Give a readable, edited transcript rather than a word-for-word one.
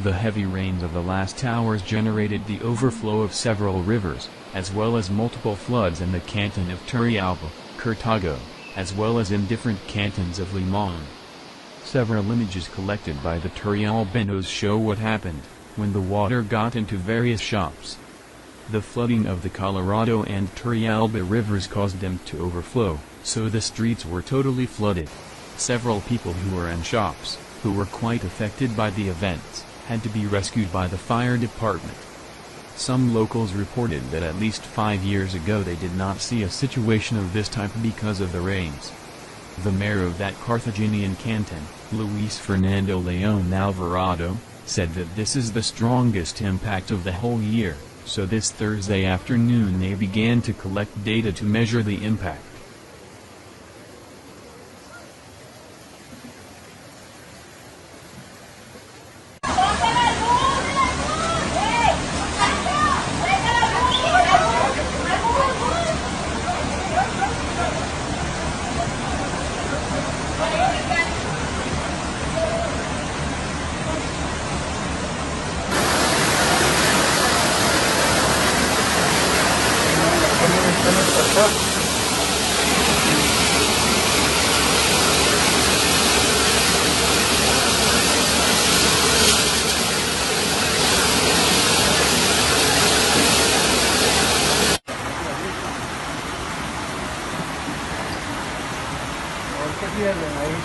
The heavy rains of the last hours generated the overflow of several rivers, as well as multiple floods in the canton of Turrialba, Cartago, as well as in different cantons of Limón. Several images collected by the Turrialbeños show what happened when the water got into various shops. The flooding of the Colorado and Turrialba rivers caused them to overflow, so the streets were totally flooded. Several people who were in shops, who were quite affected by the events, had to be rescued by the fire department. Some locals reported that at least 5 years ago they did not see a situation of this type because of the rains. The mayor of that Carthaginian canton, Fernando León Alvarado, said that this is the strongest impact of the whole year, so this Thursday afternoon they began to collect data to measure the impact. ¿Qué pierden ahí?